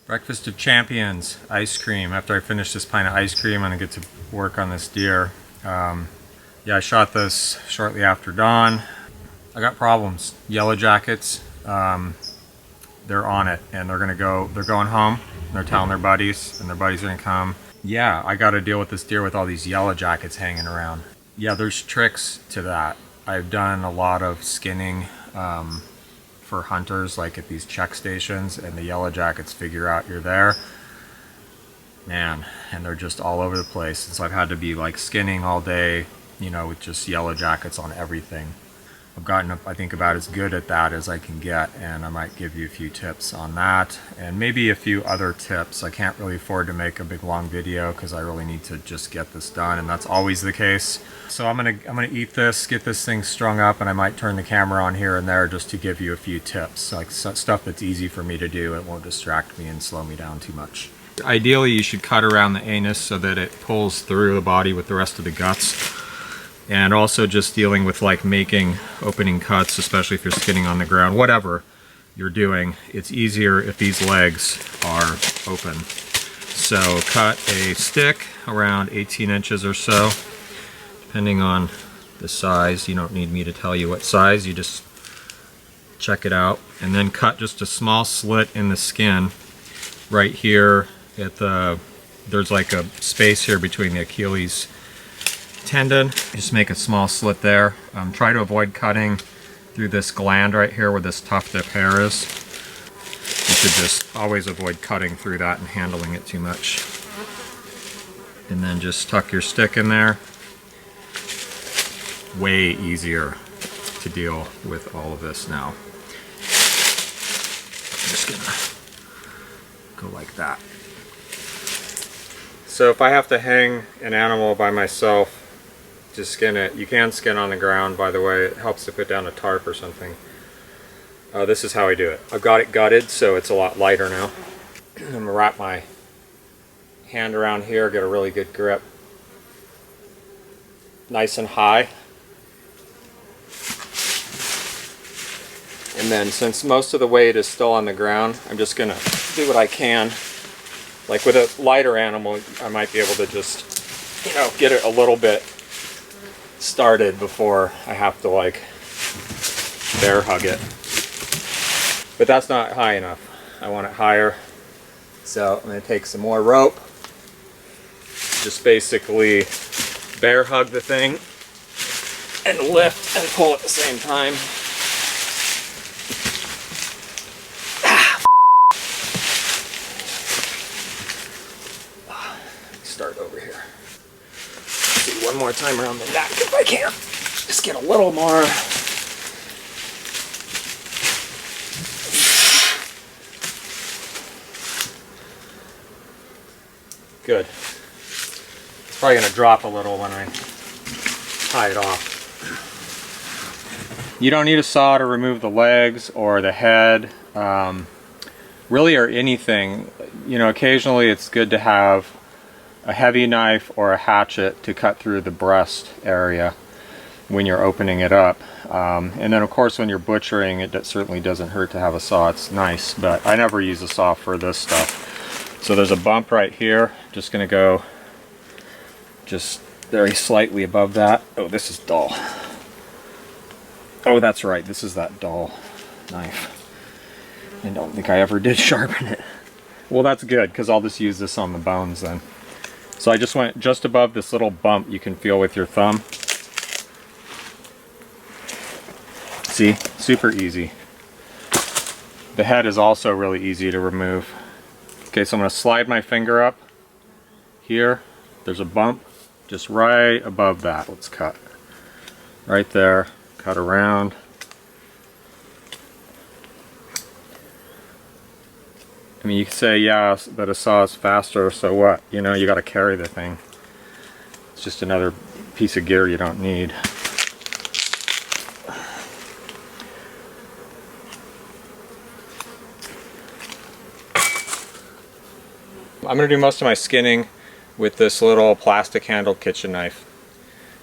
Breakfast of champions, ice cream. After I finish this pint of ice cream, I'm gonna get to work on this deer. Yeah, I shot this shortly after dawn. I got problems. Yellow jackets, they're on it, and they're going home. They're telling their buddies, and their buddies are gonna come. Yeah, I gotta deal with this deer with all these yellow jackets hanging around. Yeah, there's tricks to that. I've done a lot of skinning for hunters, like at these check stations, and the yellow jackets figure out you're there, man, and they're just all over the place. And so I've had to be like skinning all day, you know, with just yellow jackets on everything. I've gotten, I think, about as good at that as I can get, and I might give you a few tips on that and maybe a few other tips. I can't really afford to make a big long video because I really need to just get this done, and that's always the case. So I'm gonna eat this, get this thing strung up, and I might turn the camera on here and there just to give you a few tips, like stuff that's easy for me to do. It won't distract me and slow me down too much. Ideally, you should cut around the anus so that it pulls through the body with the rest of the guts. And also just dealing with like making opening cuts, especially if you're skinning on the ground, whatever you're doing, it's easier if these legs are open. So cut a stick around 18 inches or so, depending on the size. You don't need me to tell you what size, you just check it out. And then cut just a small slit in the skin right here at there's like a space here between the Achilles tendon. Just make a small slit there. Try to avoid cutting through this gland right here where this tuft of hair is. You should just always avoid cutting through that and handling it too much. And then just tuck your stick in there. Way easier to deal with all of this now. I'm just gonna go like that. So if I have to hang an animal by myself to skin it, you can skin on the ground, by the way. It helps to put down a tarp or something. This is how I do it. I've got it gutted, so it's a lot lighter now. I'm gonna wrap my hand around here, get a really good grip. Nice and high. And then since most of the weight is still on the ground, I'm just gonna do what I can. Like with a lighter animal, I might be able to just, you know, get it a little bit started before I have to like bear hug it. But that's not high enough. I want it higher. So I'm going to take some more rope. Just basically bear hug the thing and lift and pull at the same time. Start over here. One more time around the neck if I can. Just get a little more. Good. It's probably going to drop a little when I tie it off. You don't need a saw to remove the legs or the head, really, or anything. You know, occasionally it's good to have a heavy knife or a hatchet to cut through the breast area when you're opening it up. And then of course when you're butchering it, that certainly doesn't hurt to have a saw. It's nice, but I never use a saw for this stuff. So there's a bump right here. Just gonna go just very slightly above that. Oh, this is dull. Oh, that's right, this is that dull knife. I don't think I ever did sharpen it. Well, that's good, because I'll just use this on the bones then. So I just went just above this little bump you can feel with your thumb. See, super easy. The head is also really easy to remove. Okay, so I'm going to slide my finger up here. There's a bump just right above that. Let's cut. Right there, cut around. I mean, you can say, yeah, but a saw is faster, so what? You know, you got to carry the thing. It's just another piece of gear you don't need. I'm going to do most of my skinning with this little plastic handled kitchen knife.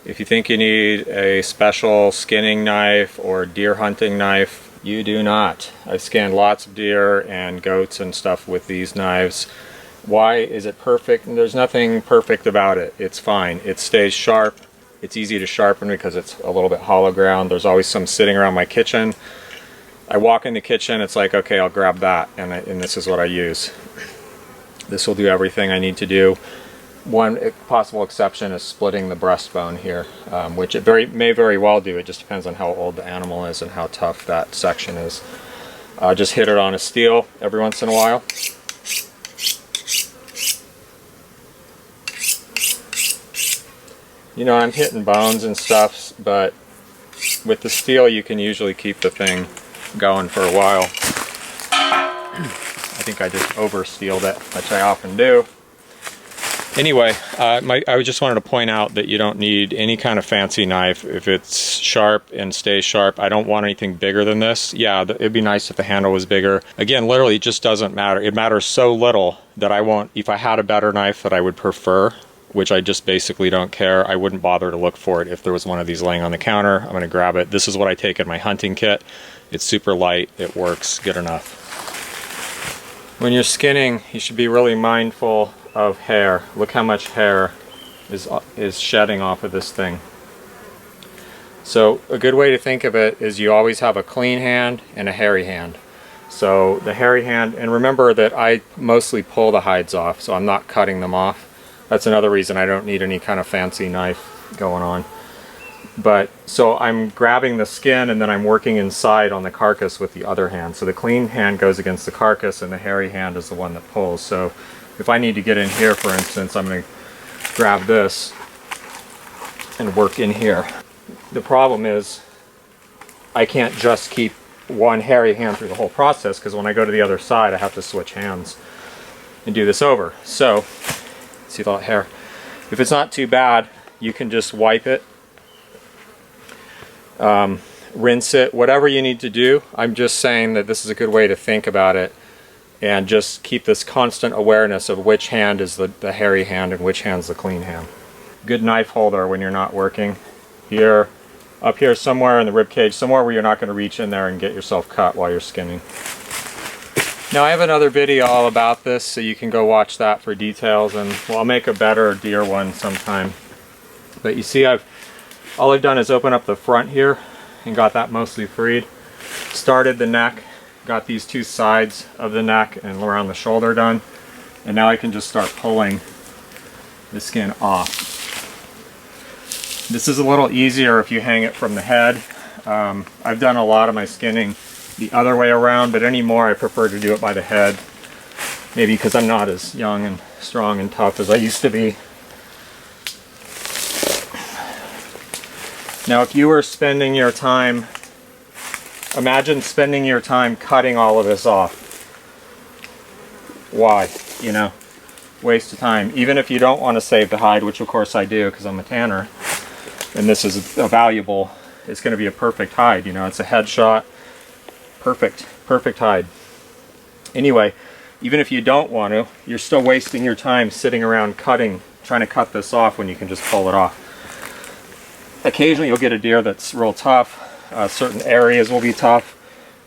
If you think you need a special skinning knife or deer hunting knife, You do not. I've scanned lots of deer and goats and stuff with these knives. Why is it perfect? There's nothing perfect about it. It's fine. It stays sharp. It's easy to sharpen because it's a little bit hollow ground. There's always some sitting around my kitchen. I walk in the kitchen, it's like, okay, I'll grab that, and this is what I use. This will do everything I need to do. One possible exception is splitting the breastbone here, which it may very well do. It just depends on how old the animal is and how tough that section is. Just hit it on a steel every once in a while. You know, I'm hitting bones and stuff, but with the steel you can usually keep the thing going for a while. I think I just over steeled it, which I often do. Anyway, I just wanted to point out that you don't need any kind of fancy knife. If it's sharp and stays sharp, I don't want anything bigger than this. Yeah, it'd be nice if the handle was bigger. Again, literally it just doesn't matter. It matters so little that I won't, if I had a better knife that I would prefer, which I just basically don't care, I wouldn't bother to look for it. If there was one of these laying on the counter, I'm gonna grab it. This is what I take in my hunting kit. It's super light, it works good enough. When you're skinning, you should be really mindful of hair. Look how much hair is shedding off of this thing. So a good way to think of it is you always have a clean hand and a hairy hand. So the hairy hand, and remember that I mostly pull the hides off, so I'm not cutting them off. That's another reason I don't need any kind of fancy knife going on. But so I'm grabbing the skin and then I'm working inside on the carcass with the other hand. So the clean hand goes against the carcass and the hairy hand is the one that pulls. So if I need to get in here, for instance, I'm going to grab this and work in here. The problem is I can't just keep one hairy hand through the whole process, because when I go to the other side I have to switch hands and do this over. So see that hair? If it's not too bad, you can just wipe it, rinse it, whatever you need to do. I'm just saying that this is a good way to think about it and just keep this constant awareness of which hand is the hairy hand and which hand's the clean hand. Good knife holder when you're not working. Here, up here somewhere in the rib cage, somewhere where you're not going to reach in there and get yourself cut while you're skinning. Now I have another video all about this, so you can go watch that for details, and well, I'll make a better deer one sometime. But you see, all I've done is open up the front here and got that mostly freed. Started the neck, got these two sides of the neck and around the shoulder done, and now I can just start pulling the skin off. This is a little easier if you hang it from the head. I've done a lot of my skinning the other way around, but anymore I prefer to do it by the head. Maybe because I'm not as young and strong and tough as I used to be. Now if you were spending your time, imagine spending your time cutting all of this off. Why? You know, waste of time. Even if you don't want to save the hide, which of course I do because I'm a tanner, and this is a valuable, it's going to be a perfect hide, you know, it's a headshot. Perfect hide. Anyway, even if you don't want to, you're still wasting your time sitting around trying to cut this off when you can just pull it off. Occasionally you'll get a deer that's real tough. Certain areas will be tough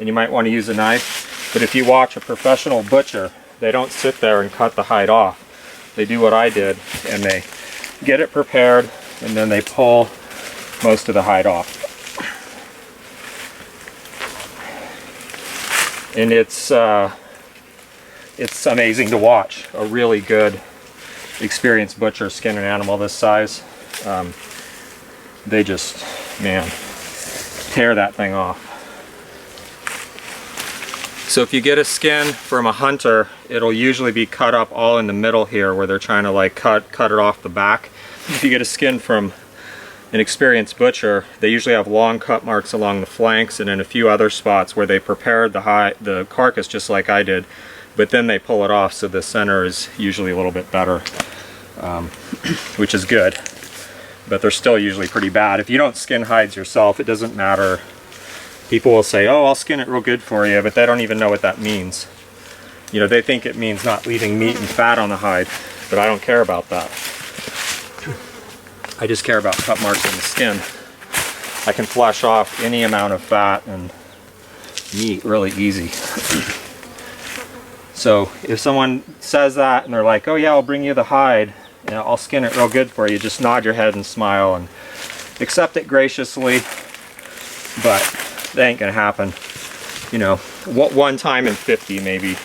and you might want to use a knife. But if you watch a professional butcher, they don't sit there and cut the hide off. They do what I did, and they get it prepared and then they pull most of the hide off. And it's amazing to watch a really good, experienced butcher skin an animal this size. They just, man, tear that thing off. So if you get a skin from a hunter, it'll usually be cut up all in the middle here where they're trying to like cut it off the back. If you get a skin from an experienced butcher, they usually have long cut marks along the flanks and in a few other spots where they prepared the carcass just like I did, but then they pull it off, so the center is usually a little bit better, which is good, but they're still usually pretty bad. If you don't skin hides yourself, it doesn't matter. People will say, oh, I'll skin it real good for you, but they don't even know what that means. You know, they think it means not leaving meat and fat on the hide, but I don't care about that. I just care about cut marks in the skin. I can flush off any amount of fat and meat really easy. So if someone says that and they're like, oh yeah, I'll bring you the hide and I'll skin it real good for you, just nod your head and smile and accept it graciously. But that ain't gonna happen. You know, one time in 50 maybe.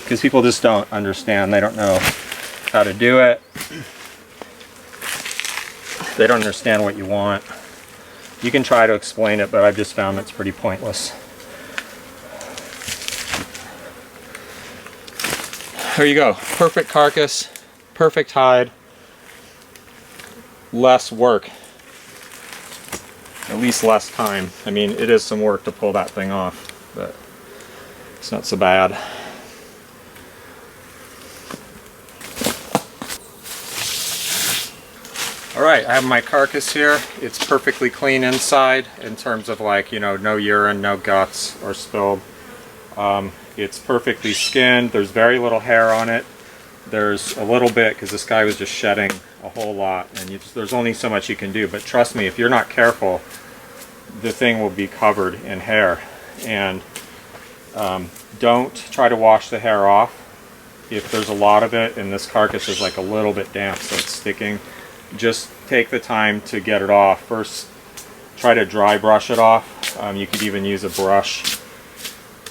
Because people just don't understand. They don't know how to do it. They don't understand what you want. You can try to explain it, but I've just found it's pretty pointless. There you go. Perfect carcass, perfect hide, less work. At least less time. I mean, it is some work to pull that thing off, but it's not so bad. Alright, I have my carcass here. It's perfectly clean inside in terms of, like, you know, no urine, no guts or spilled. It's perfectly skinned. There's very little hair on it. There's a little bit because this guy was just shedding a whole lot, and there's only so much you can do. But trust me, if you're not careful, the thing will be covered in hair. And don't try to wash the hair off. If there's a lot of it and this carcass is like a little bit damp, so it's sticking, just take the time to get it off. First, try to dry brush it off. You could even use a brush.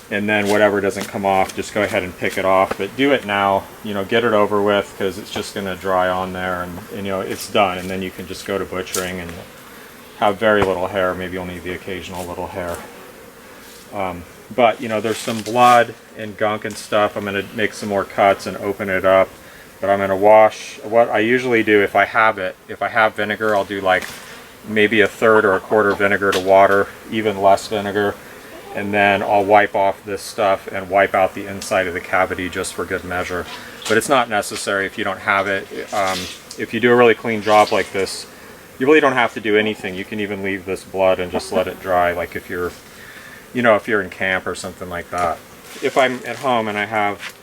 And then whatever doesn't come off, just go ahead and pick it off. But do it now, you know, get it over with, because it's just going to dry on there, and you know, it's done. And then you can just go to butchering and have very little hair, maybe only the occasional little hair. But you know, there's some blood and gunk and stuff. I'm going to make some more cuts and open it up. But I'm going to wash. What I usually do, if I have vinegar, I'll do like maybe 1/3 or 1/4 vinegar to water, even less vinegar. And then I'll wipe off this stuff and wipe out the inside of the cavity just for good measure. But it's not necessary if you don't have it. If you do a really clean job like this, you really don't have to do anything. You can even leave this blood and just let it dry, like if you're, you know, if you're in camp or something like that. If I'm at home and I have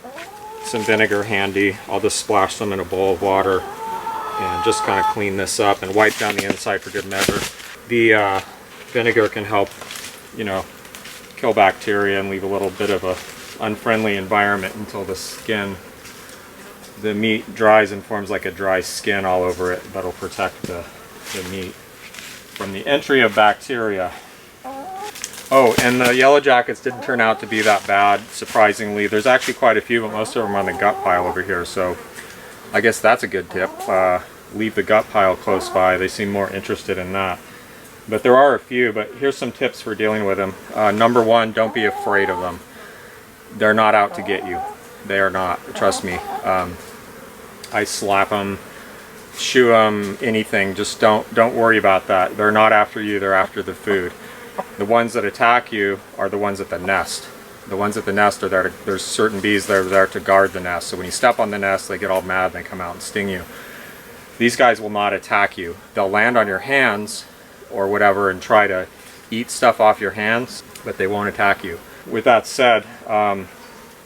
some vinegar handy, I'll just splash some in a bowl of water and just kind of clean this up and wipe down the inside for good measure. The vinegar can help, you know, kill bacteria and leave a little bit of a unfriendly environment until the meat dries and forms like a dry skin all over it. That'll protect the meat from the entry of bacteria. Oh, and the yellow jackets didn't turn out to be that bad, surprisingly. There's actually quite a few, but most of them are on the gut pile over here, so I guess that's a good tip. Leave the gut pile close by. They seem more interested in that. But there are a few, but here's some tips for dealing with them. Number one, don't be afraid of them. They're not out to get you. They are not, trust me. I slap them, shoo them, anything. Just don't worry about that. They're not after you, they're after the food. The ones that attack you are the ones at the nest. The ones at the nest are there there's certain bees that are there to guard the nest. So when you step on the nest, they get all mad and they come out and sting you. These guys will not attack you. They'll land on your hands or whatever and try to eat stuff off your hands, but they won't attack you. With that said,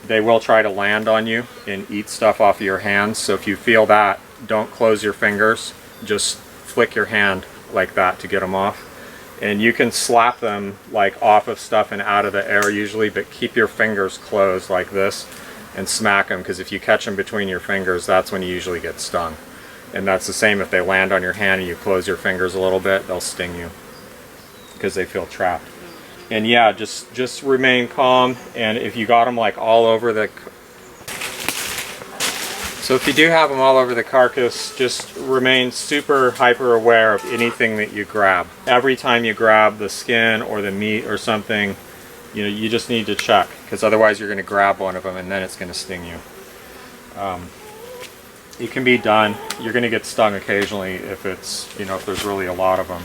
they will try to land on you and eat stuff off of your hands. So if you feel that, don't close your fingers. Just flick your hand like that to get them off. And you can slap them like off of stuff and out of the air usually, but keep your fingers closed like this and smack them, because if you catch them between your fingers, that's when you usually get stung. And that's the same if they land on your hand and you close your fingers a little bit, they'll sting you because they feel trapped. And yeah, just remain calm. And if you got them like all over the... So if you do have them all over the carcass, just remain super hyper aware of anything that you grab. Every time you grab the skin or the meat or something, you know, you just need to check, because otherwise you're going to grab one of them and then it's going to sting you. It can be done. You're going to get stung occasionally if it's, you know, if there's really a lot of them.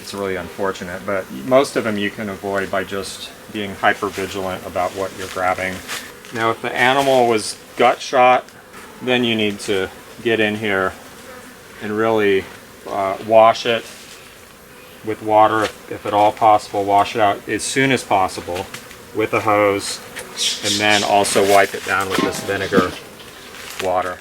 It's really unfortunate, but most of them you can avoid by just being hyper vigilant about what you're grabbing. Now if the animal was gut shot, then you need to get in here and really wash it with water, if at all possible. Wash it out as soon as possible with a hose, and then also wipe it down with this vinegar water.